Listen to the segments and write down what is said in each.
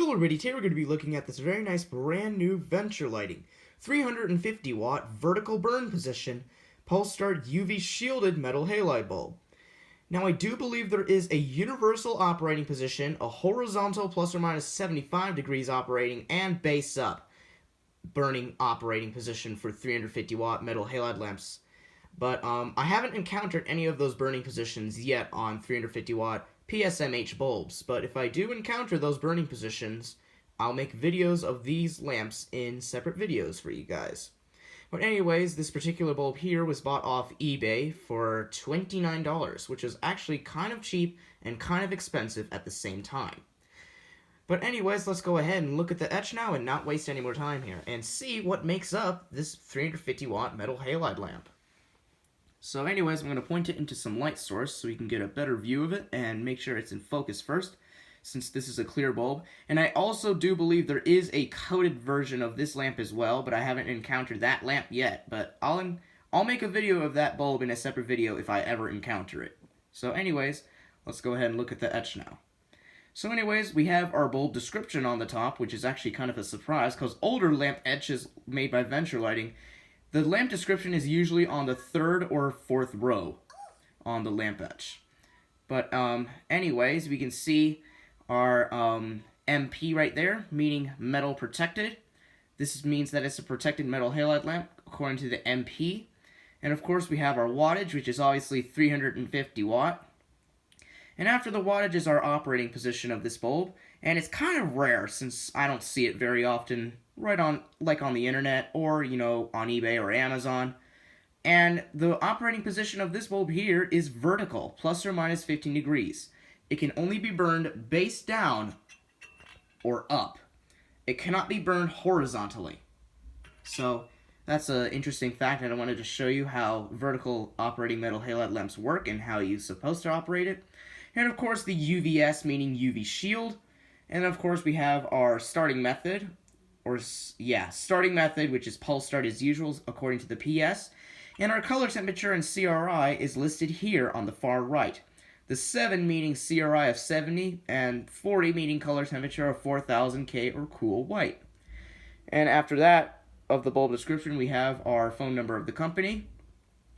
Hello everybody, today we're going to be looking at this very nice brand new Venture Lighting 350 watt vertical burn position pulse start UV shielded metal halide bulb. Now I do believe there is a universal operating position, a horizontal plus or minus 75 degrees operating, and base up burning operating position for 350 watt metal halide lamps. But I haven't encountered any of those burning positions yet on 350 watt PSMH bulbs, but if I do encounter those burning positions, I'll make videos of these lamps in separate videos for you guys. But anyways, this particular bulb here was bought off eBay for $29, which is actually kind of cheap and kind of expensive at the same time. But anyways, let's go ahead and look at the etch now and not waste any more time here, and see what makes up this 350 watt metal halide lamp. So anyways, I'm going to point it into some light source so we can get a better view of it and make sure it's in focus first, since this is a clear bulb. And I also do believe there is a coated version of this lamp as well, but I haven't encountered that lamp yet. But I'll make a video of that bulb in a separate video if I ever encounter it. So anyways, let's go ahead and look at the etch now. So anyways, we have our bulb description on the top, which is actually kind of a surprise, because older lamp etches made by Venture Lighting, the lamp description is usually on the third or fourth row on the lamp etch. But anyways, we can see our MP right there, meaning metal protected. This means that it's a protected metal halide lamp according to the MP. And of course we have our wattage, which is obviously 350 watt. And after the wattage is our operating position of this bulb, and it's kind of rare since I don't see it very often right on, like on the internet or, you know, on eBay or Amazon. And the operating position of this bulb here is vertical, plus or minus 15 degrees. It can only be burned base down or up. It cannot be burned horizontally. So that's an interesting fact, and I wanted to show you how vertical operating metal halide lamps work and how you're supposed to operate it. And of course the UVS, meaning UV shield. And of course we have our starting method, starting method, which is pulse start as usual according to the PS. And our color temperature and CRI is listed here on the far right. The 7 meaning CRI of 70, and 40 meaning color temperature of 4000 K or cool white. And after that, of the bulb description, we have our phone number of the company.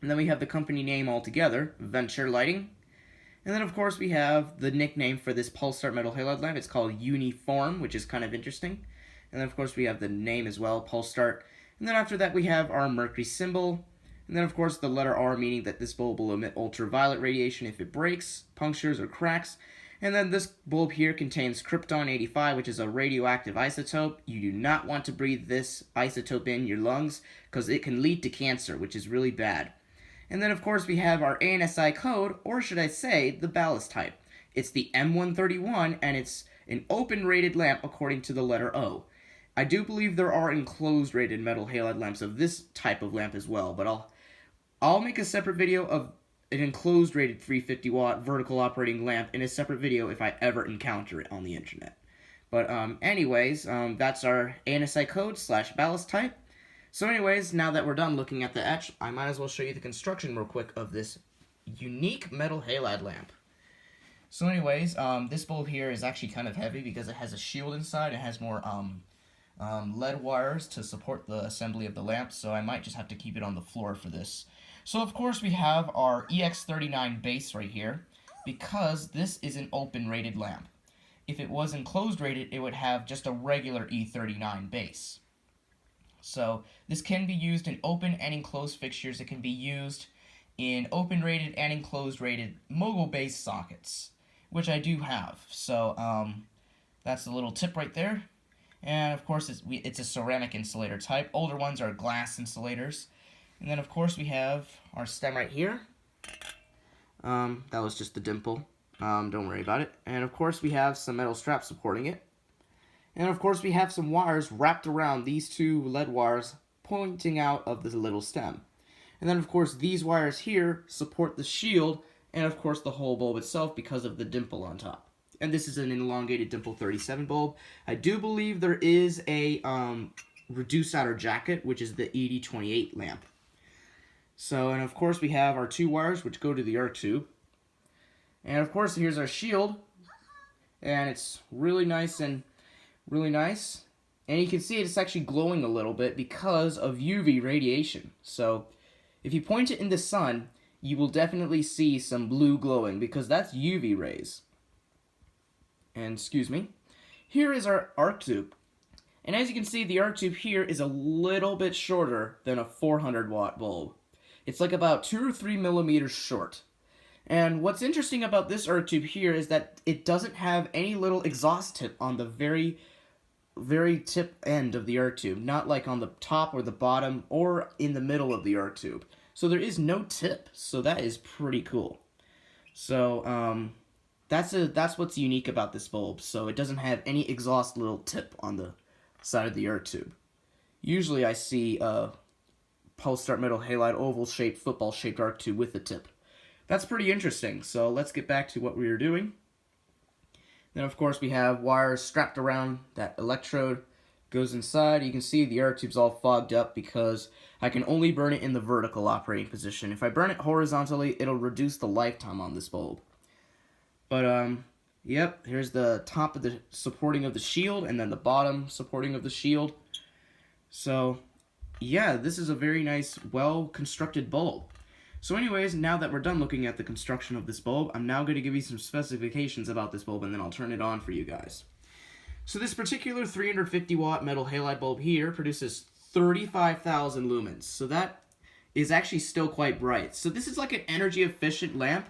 And then we have the company name altogether, Venture Lighting. And then, of course, we have the nickname for this pulse start metal halide lamp. It's called Uniform, which is kind of interesting. And then, of course, we have the name as well, pulse start. And then after that, we have our mercury symbol. And then, of course, the letter R, meaning that this bulb will emit ultraviolet radiation if it breaks, punctures, or cracks. And then this bulb here contains krypton-85, which is a radioactive isotope. You do not want to breathe this isotope in your lungs, because it can lead to cancer, which is really bad. And then, of course, we have our ANSI code, or should I say, the ballast type. It's the M131, and it's an open-rated lamp according to the letter O. I do believe there are enclosed-rated metal halide lamps of this type of lamp as well, but I'll make a separate video of an enclosed-rated 350 watt vertical operating lamp in a separate video if I ever encounter it on the internet. But anyways, that's our ANSI code / ballast type. So anyways, now that we're done looking at the etch, I might as well show you the construction real quick of this unique metal halide lamp. So anyways, this bulb here is actually kind of heavy because it has a shield inside. It has more lead wires to support the assembly of the lamp, so I might just have to keep it on the floor for this. So of course we have our EX39 base right here, because this is an open rated lamp. If it was enclosed rated, it would have just a regular E39 base. So this can be used in open and enclosed fixtures. It can be used in open rated and enclosed rated mogul base sockets, which I do have. So that's a little tip right there. And of course it's a ceramic insulator type. Older ones are glass insulators. And then of course we have our stem right here. That was just the dimple. Don't worry about it. And of course we have some metal straps supporting it. And of course we have some wires wrapped around these two lead wires pointing out of the little stem. And then of course these wires here support the shield and of course the whole bulb itself because of the dimple on top. And this is an elongated dimple 37 bulb. I do believe there is a reduced outer jacket, which is the ED28 lamp. So, and of course we have our two wires which go to the arc tube. And of course here's our shield. And it's really nice and Really nice. And you can see it's actually glowing a little bit because of UV radiation. So if you point it in the sun, you will definitely see some blue glowing because that's UV rays. And excuse me. Here is our arc tube. And as you can see, the arc tube here is a little bit shorter than a 400 watt bulb. It's like about 2 or 3 millimeters short. And what's interesting about this arc tube here is that it doesn't have any little exhaust tip on the very tip end of the arc tube, not like on the top or the bottom or in the middle of the arc tube. So there is no tip, so that is pretty cool. So that's what's unique about this bulb. So it doesn't have any exhaust little tip on the side of the arc tube. Usually I see a pulse start metal halide oval shaped football shaped arc tube with a tip. That's pretty interesting. So let's get back to what we were doing. Then of course we have wires strapped around that electrode, goes inside. You can see the arc tube's all fogged up because I can only burn it in the vertical operating position. If I burn it horizontally, it'll reduce the lifetime on this bulb. But yep, here's the top of the supporting of the shield and then the bottom supporting of the shield. So yeah, this is a very nice, well-constructed bulb. So anyways, now that we're done looking at the construction of this bulb, I'm now going to give you some specifications about this bulb and then I'll turn it on for you guys. So this particular 350 watt metal halide bulb here produces 35,000 lumens. So that is actually still quite bright. So this is like an energy efficient lamp.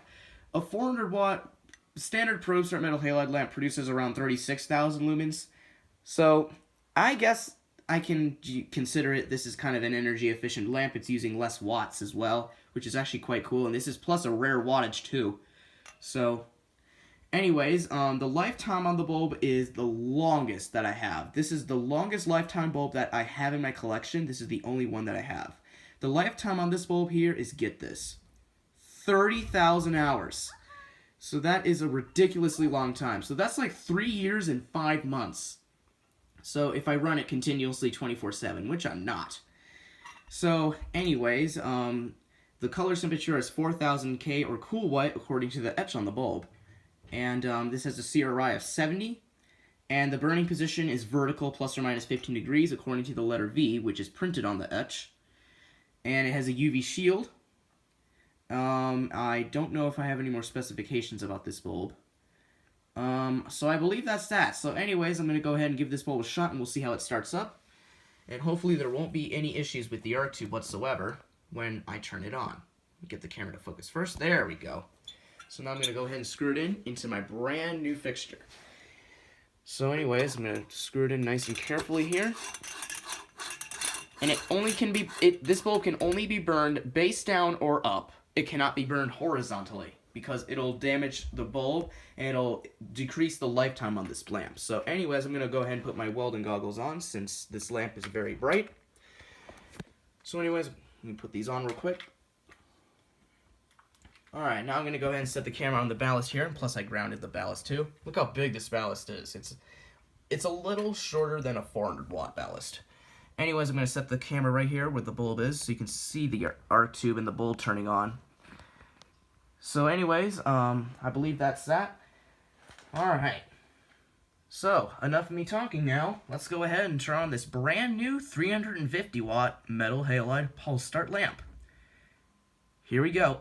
A 400 watt standard probe start metal halide lamp produces around 36,000 lumens. So I guess I can consider it, this is kind of an energy efficient lamp. It's using less watts as well, which is actually quite cool. And this is plus a rare wattage too. So anyways, the lifetime on the bulb is the longest that I have. This is the longest lifetime bulb that I have in my collection. This is the only one that I have. The lifetime on this bulb here is, get this, 30,000 hours. So that is a ridiculously long time. So that's like 3 years and 5 months. So if I run it continuously 24/7, which I'm not. So anyways, the color temperature is 4000 K or cool white according to the etch on the bulb. And this has a CRI of 70. And the burning position is vertical plus or minus 15 degrees according to the letter V, which is printed on the etch. And it has a UV shield. I don't know if I have any more specifications about this bulb. So I believe that's that. So anyways, I'm going to go ahead and give this bulb a shot and we'll see how it starts up. And hopefully there won't be any issues with the arc tube whatsoever when I turn it on. Get the camera to focus first. There we go. So now I'm going to go ahead and screw it into my brand new fixture. So anyways, I'm going to screw it in nice and carefully here. And it only can be, this bulb can only be burned base down or up. It cannot be burned horizontally because it'll damage the bulb and it'll decrease the lifetime on this lamp. So anyways, I'm going to go ahead and put my welding goggles on since this lamp is very bright. So anyways, let me put these on real quick. Alright, now I'm going to go ahead and set the camera on the ballast here, and plus I grounded the ballast too. Look how big this ballast is. It's a little shorter than a 400 watt ballast. Anyways, I'm going to set the camera right here where the bulb is so you can see the arc tube and the bulb turning on. So anyways, I believe that's that. Alright. So, enough of me talking now. Let's go ahead and turn on this brand new 350 watt metal halide pulse start lamp. Here we go.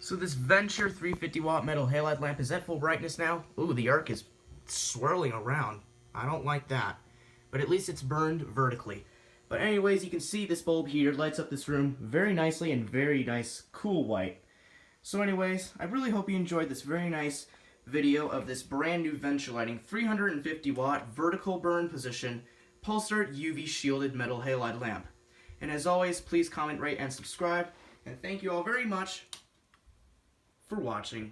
So this Venture 350 watt metal halide lamp is at full brightness now. Ooh, the arc is swirling around. I don't like that. But at least it's burned vertically. But anyways, you can see this bulb here lights up this room very nicely and very nice cool white. So anyways, I really hope you enjoyed this very nice video of this brand new Venture lighting 350 watt vertical burn position pulse start UV shielded metal halide lamp. And as always, please comment, rate, and subscribe. And thank you all very much for watching.